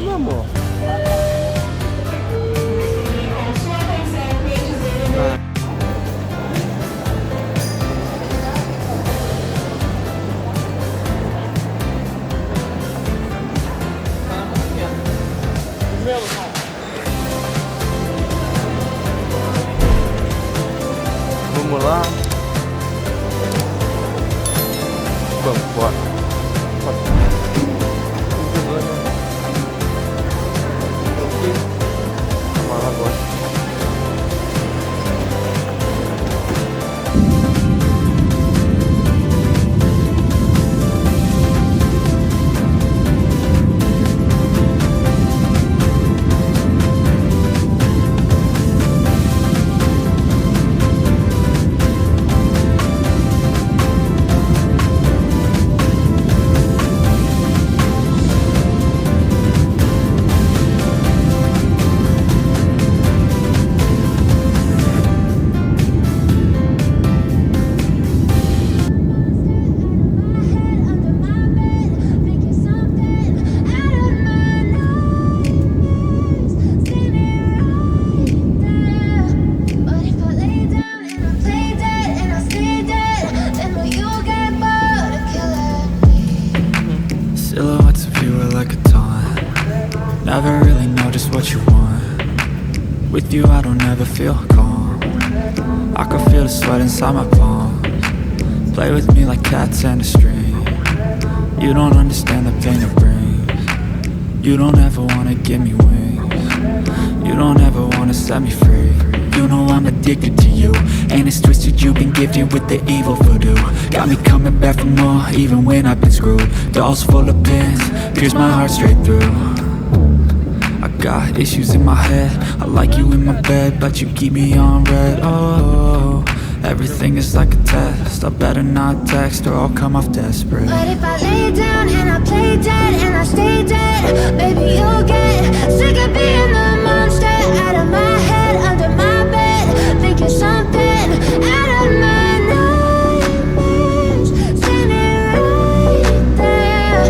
Amor. Vamos lá. Vamos, bora. Never really know just what you want. With you I don't ever feel calm. I can feel the sweat inside my palms. Play with me like cats and a string. You don't understand the pain it brings. You don't ever wanna give me wings. You don't ever wanna set me free. You know I'm addicted to you, and it's twisted, you've been gifted with the evil voodoo. Got me coming back for more, even when I've been screwed. Dolls full of pins, pierce my heart straight through. I got issues in my head, I like you in my bed, but you keep me on red. Oh, everything is like a test, I better not text or I'll come off desperate. But if I lay down and I play dead and I stay dead, baby you'll get sick of being the monster out of my head, under my bed, thinking something out of my nightmares, standing right there.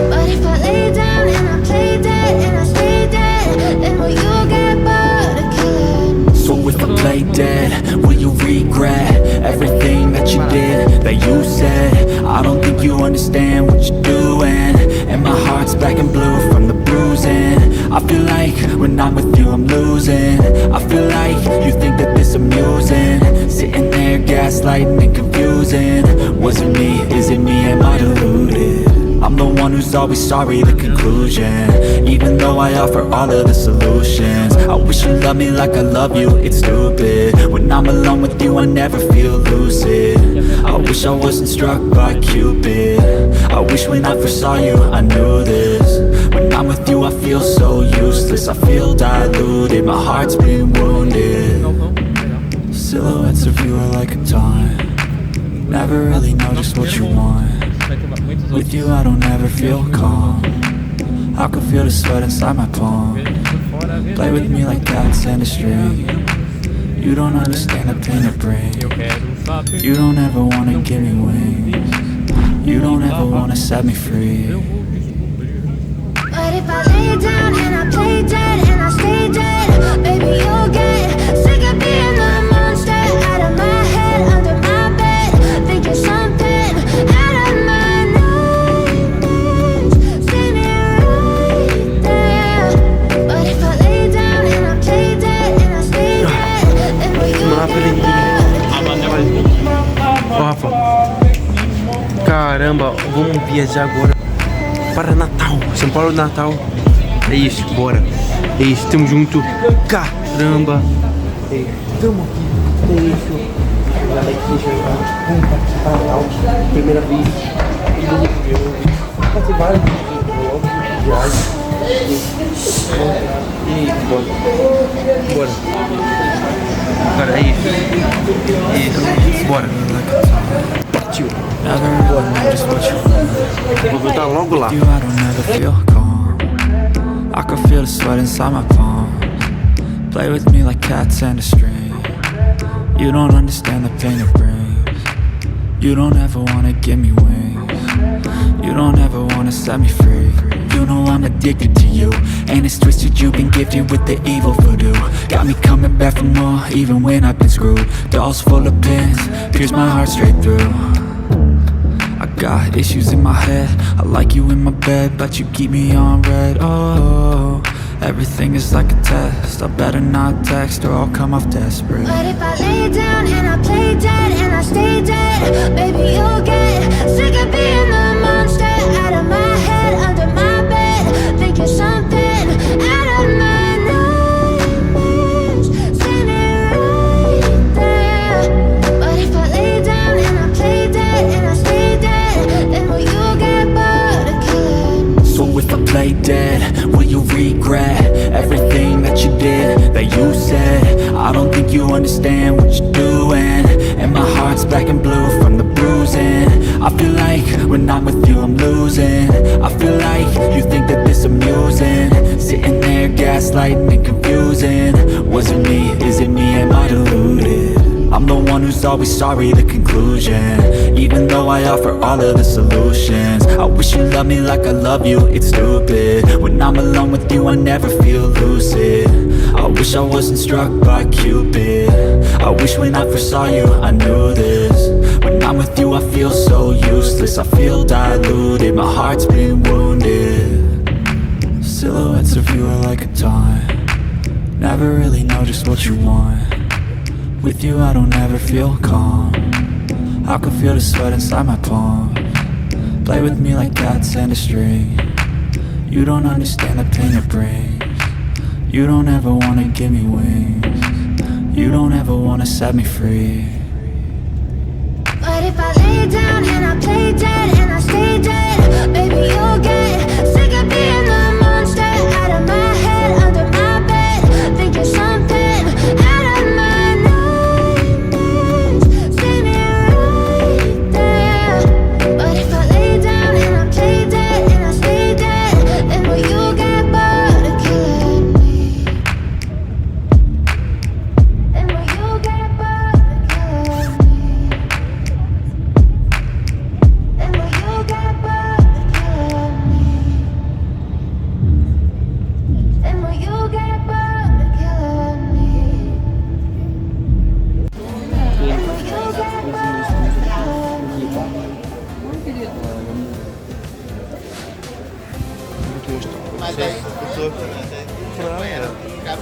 But if I lay down and I play dead and I stay dead, then will you get bored of killing? So if I play dead, will you regret everything that you did, that you said? I don't think you understand what you're doing, and my heart's black and blue from the bruising. I feel like when I'm with you I'm losing. I feel like you think that this amusing, sitting there gaslighting and confusing. Was it me? Is it me? Am I deluded? I'm the one who's always sorry, the conclusion, even though I offer all of the solutions. I wish you loved me like I love you, it's stupid. When I'm alone with you I never feel lucid. I wish I wasn't struck by Cupid. I wish when I first saw you I knew this. When I'm with you I feel so useless, I feel diluted, my heart's been wounded. Silhouettes of you are like a taunt. Never really know just what you want. With you I don't ever feel calm. I can feel the sweat inside my palm. Play with me like cats and a string. You don't understand the pain it brings. You don't ever wanna give me wings. You don't ever wanna set me free. But if I lay down and I play dead and I stay dead, baby you'll get sick of being the monster out of my head, under my bed, thinking something out of my nightmares, standing right there. But if I lay down and I play dead and I stay dead, then will you get bored? Ó, Rafa. Caramba, vamos viajar agora para Natal, São Paulo, Natal. É isso, bora. É isso, tamo junto. Caramba. É, tamo aqui. É isso. Galera que deixa eu vamos participar do Natal. Primeira vez. Fazer vários vídeos, viagem. E bora. Bora. Cara, é isso. Isso. Bora. Partiu. Vou voltar logo lá. I can feel the sweat inside my palm. Play with me like cats and a string. You don't understand the pain it brings. You don't ever wanna give me wings. You don't ever wanna set me free. You know I'm addicted to you, and it's twisted, you've been gifted with the evil voodoo. Got me coming back for more, even when I've been screwed. Dolls full of pins, pierce my heart straight through. I got issues in my head, I like you in my bed, but you keep me on red. Oh, everything is like a test, I better not text or I'll come off desperate. But if I lay down and I play dead and I stay dead, baby, you'll get sick of being the monster out of my head, under my bed, thinking something out of my nightmares, standing right there. But if I lay down and I play dead and I stay dead, then will you get bored of killing me? So if I play dead, will you regret everything that you did, that you said? I don't think you understand what you're doing, and my heart's black and blue from the bruising. I feel like when I'm with you I'm losing. I feel like you think that this amusing, sitting there gaslighting and confusing. Was it me? Is it me? Am I deluded? I'm the one who's always sorry, the conclusion, even though I offer all of the solutions. I wish you loved me like I love you, it's stupid. When I'm alone with you I never feel lucid. I wish I wasn't struck by Cupid. I wish when I first saw you I knew this. When I'm with you I feel so useless, I feel diluted, my heart's been wounded. Silhouettes of you are like a taunt, never really know just what you want. With you I don't ever feel calm, I can feel the sweat inside my palms. Play with me like cats and a string. You don't understand the pain it brings. You don't ever wanna give me wings. You don't ever wanna set me free. But if I lay down and I play dead and I stay dead, baby, you'll get sick of being the monster out of my head, under my bed, thinking something out of my nightmares, standing right there. But if I lay down and I play dead and I stay dead, then will you get bored of killing me? Then will you get bored of killing me? Then will you get bored of killing me? Then will you get bored of killing me? Then will you get bored of Mas aí, eu tô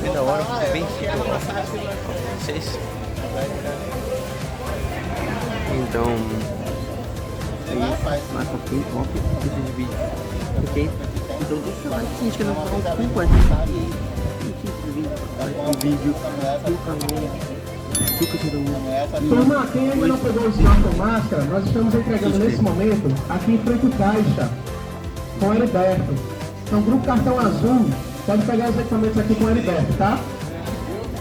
bem da hora, bem chique. Vocês? Então, aí, marca o print, ó, esse vídeo. Ok? Então deixa o like, se inscreva no canal, compartilha o vídeo do canal. Turma, quem ainda não pegou o sinal com máscara, nós estamos entregando nesse momento, aqui em frente ao caixa, com Heriberto. Então, grupo cartão azul, pode pegar os equipamentos aqui com Heriberto, tá?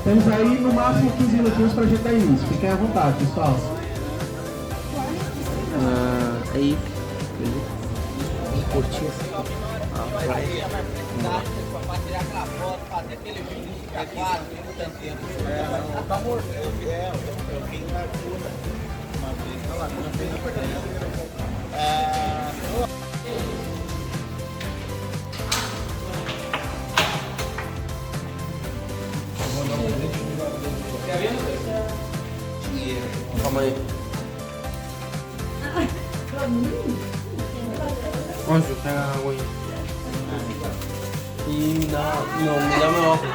Temos aí no máximo 15 minutinhos pra gente dar início. Fiquem à vontade, pessoal. Aí, beleza? Curtir essa praia. Compartilhar aquela foto, fazer aquele vídeo de 4 minutos tanto tempo. Tá morto. Eu fiquei na cuna uma vez, tá lá, quando eu fiz Calma aí. Anjo, pega a água aí. E me dá. Não, me dá meu óculos.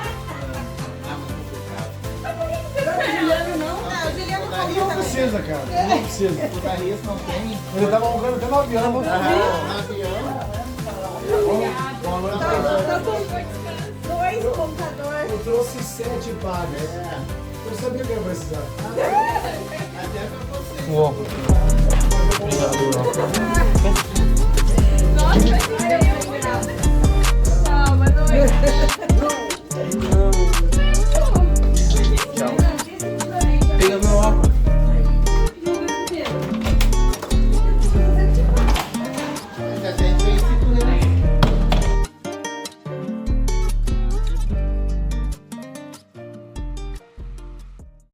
Não precisa, cara. Não precisa. Isso não tem. Ele tava alugando até no avião. No avião. Dois computadores. Eu trouxe 7 pagas. Eu sabia que eu ia precisar. O óculos. Obrigado, óculos. Nossa,